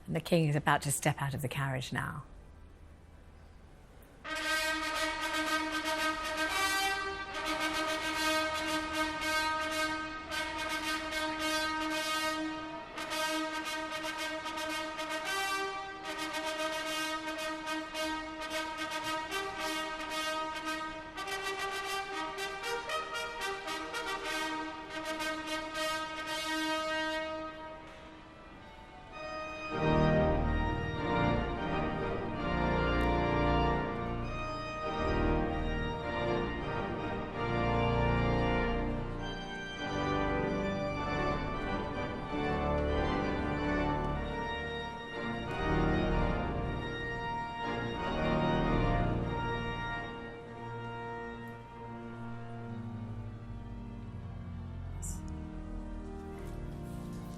And the king is about to step out of the carriage now.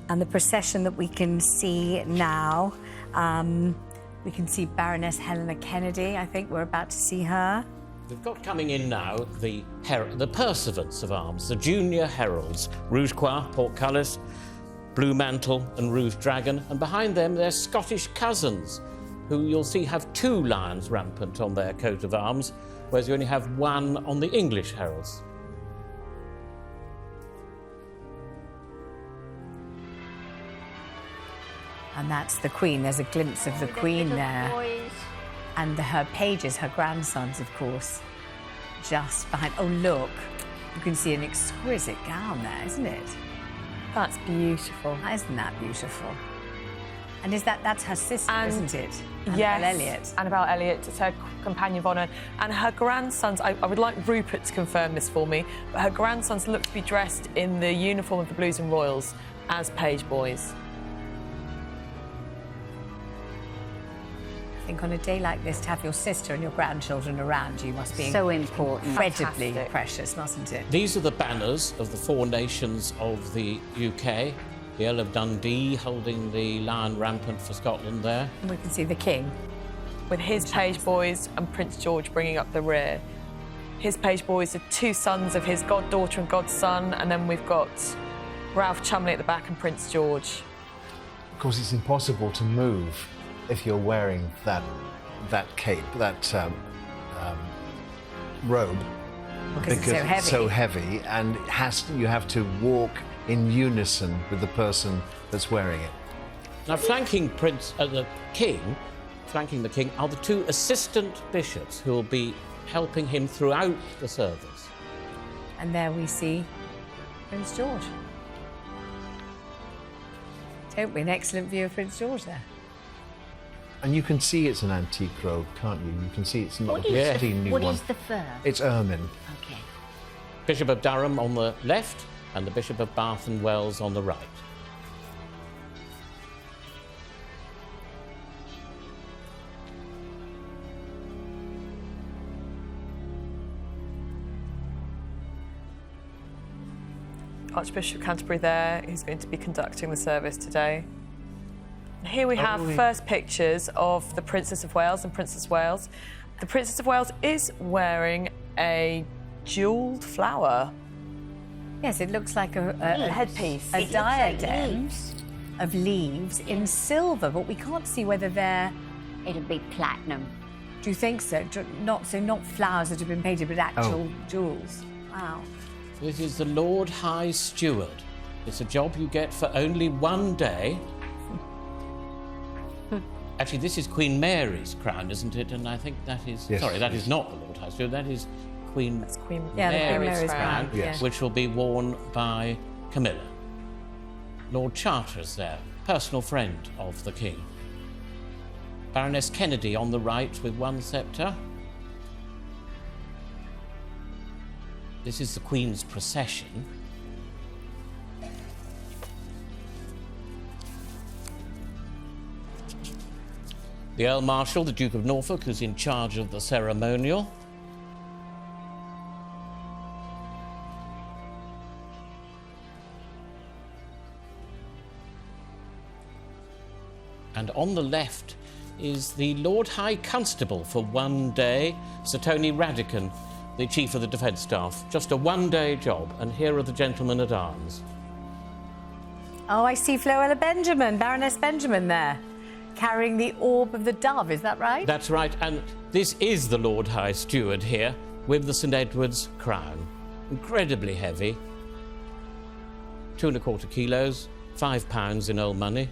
And the procession that we can see now, we can see Baroness Helena Kennedy. I think we're about to see her. We've got coming in now the pursuivants of arms, the junior heralds, Rouge Croix, Portcullis, Blue Mantle and Rouge Dragon, and behind them their Scottish cousins, who you'll see have 2 lions rampant on their coat of arms, whereas you only have 1 on the English heralds. And that's the Queen. There's a glimpse of the Queen there. Boys. And her pages, her grandsons, of course, just behind. Oh, look. You can see an exquisite gown there, isn't it? That's beautiful. Isn't that beautiful? And that's her sister, isn't it? Yes, Annabel Elliot. Annabel Elliot, it's her companion of honour. And her grandsons, I would like Rupert to confirm this for me, but her grandsons look to be dressed in the uniform of the Blues and Royals as page boys. I think on a day like this, to have your sister and your grandchildren around you must be So important. incredibly Fantastic. precious, mustn't it? These are the banners of the 4 nations of the UK. The Earl of Dundee holding the lion rampant for Scotland there. And we can see the king. With his page boys and Prince George bringing up the rear. His page boys are 2 sons of his goddaughter and godson, and then we've got Ralph Cholmondeley at the back and Prince George. Of course, it's impossible to move if you're wearing that cape, that robe, Because it's so heavy. and you have to walk in unison with the person that's wearing it. Now, flanking the king are the 2 assistant bishops who will be helping him throughout the service. And there we see Prince George. Don't we? An excellent view of Prince George there. And you can see it's an antique robe, can't you? You can see it's not What a is, clean new what one. is the fur? It's ermine. Okay. Bishop of Durham on the left and the Bishop of Bath and Wells on the right. Archbishop of Canterbury there, who's going to be conducting the service today. Here we have first pictures of the Princess of Wales and Princess Wales. The Princess of Wales is wearing a jewelled flower. Yes, it looks like a headpiece. A It looks like diadem leaves. of leaves in silver, but we can't see whether they're... It'll be platinum. Do you think so? Not flowers that have been painted, but actual jewels. Wow. This is the Lord High Steward. It's a job you get for only 1 day. Actually, this is Queen Mary's crown, isn't it? And I think that is... Yes, sorry, that yes. is not the Lord High Steward. That is Queen That's Queen Yeah, the Queen Mary's Mary's crown. crown. Yes. which will be worn by Camilla. Lord Chartres there, personal friend of the King. Baroness Kennedy on the right with 1 sceptre. This is the Queen's procession. The Earl Marshal, the Duke of Norfolk, who's in charge of the ceremonial. And on the left is the Lord High Constable for 1 day, Sir Tony Radican, the Chief of the Defence Staff. Just a 1-day job, and here are the gentlemen at arms. Oh, I see Floella Benjamin, Baroness Benjamin there. carrying the orb of the dove, is that right? That's right, and this is the Lord High Steward here with the St Edward's crown. Incredibly heavy, 2¼ kilos, £5 in old money,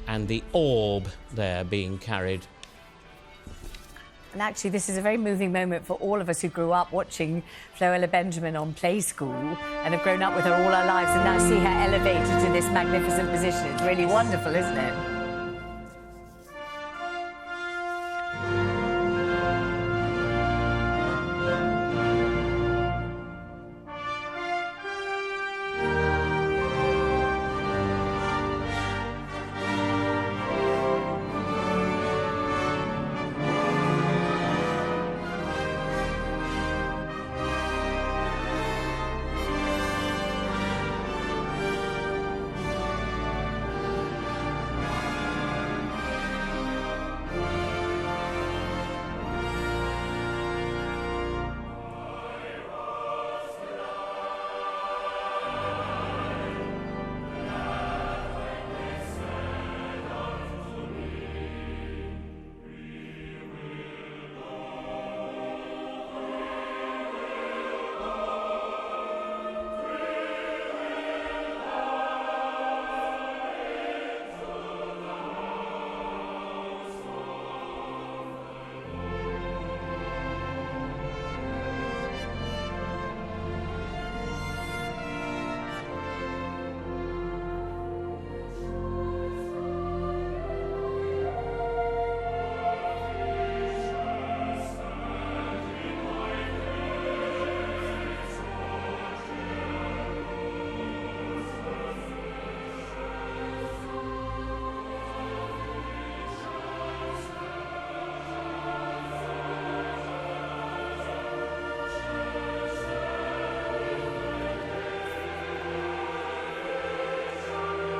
and the orb there being carried. And actually, this is a very moving moment for all of us who grew up watching Floella Benjamin on Play School and have grown up with her all our lives and now see her elevated to this magnificent position. It's really wonderful, isn't it?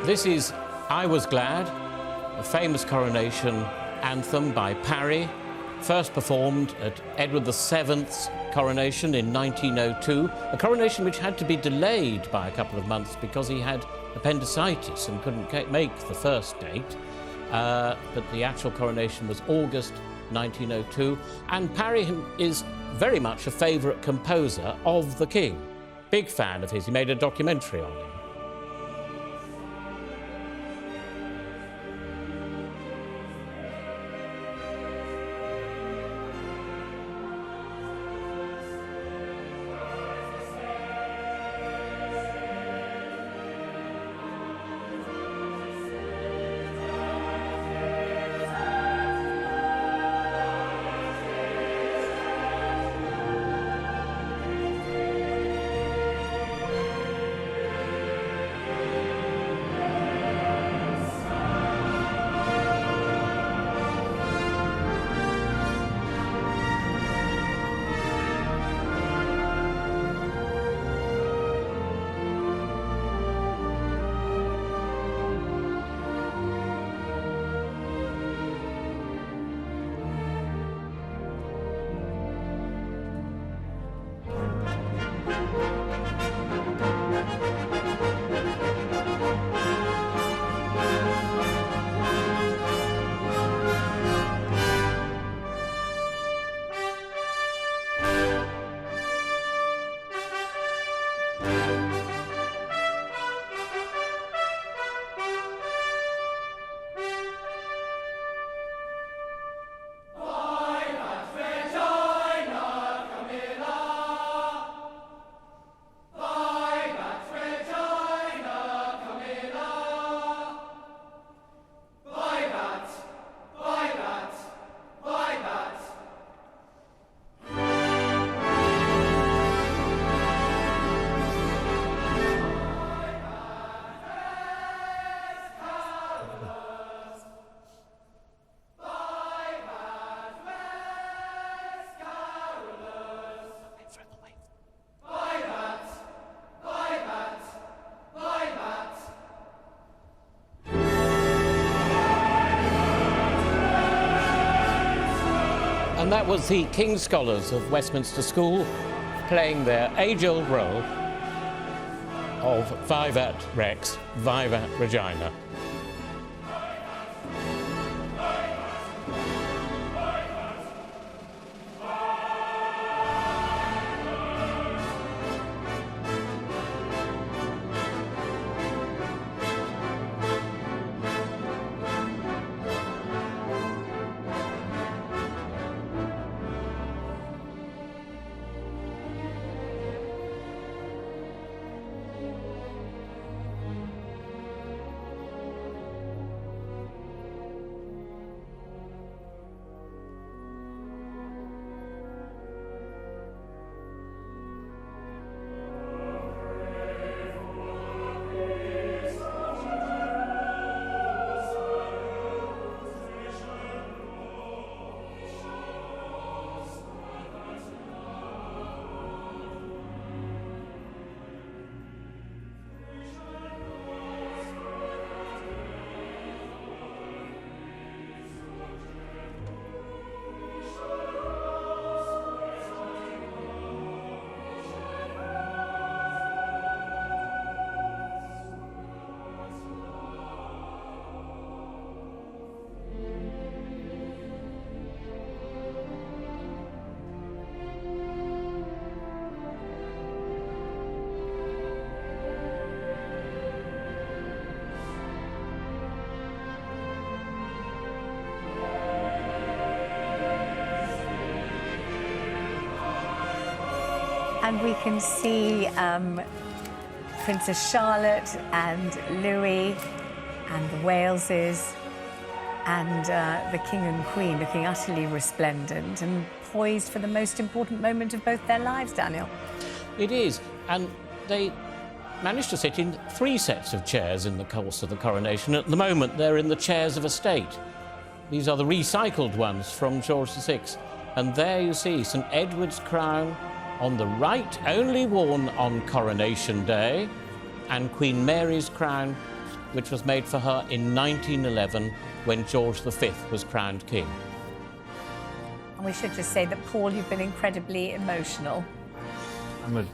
This is I Was Glad, a famous coronation anthem by Parry, first performed at Edward VII's coronation in 1902, a coronation which had to be delayed by a couple of months because he had appendicitis and couldn't make the first date. But the actual coronation was August 1902, and Parry is very much a favourite composer of the King. Big fan of his. He made a documentary on him. And that was the King's Scholars of Westminster School playing their age-old role of Vivat Rex, Vivat Regina. And we can see Princess Charlotte and Louis and the Waleses and the King and Queen looking utterly resplendent and poised for the most important moment of both their lives, Daniel. It is, and they managed to sit in 3 sets of chairs in the course of the coronation. At the moment, they're in the chairs of estate. These are the recycled ones from George VI. And there you see St Edward's crown on the right, only worn on Coronation Day, and Queen Mary's crown, which was made for her in 1911 when George V was crowned king. And we should just say that, Paul, you've been incredibly emotional. I'm a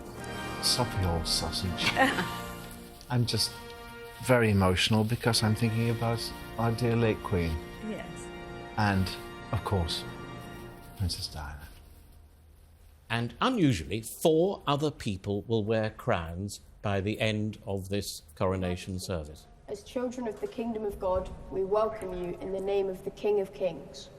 soppy old sausage. I'm just very emotional because I'm thinking about our dear late Queen. Yes. And, of course, Princess Diana. And unusually, 4 other people will wear crowns by the end of this coronation service. As children of the kingdom of God, we welcome you in the name of the King of Kings.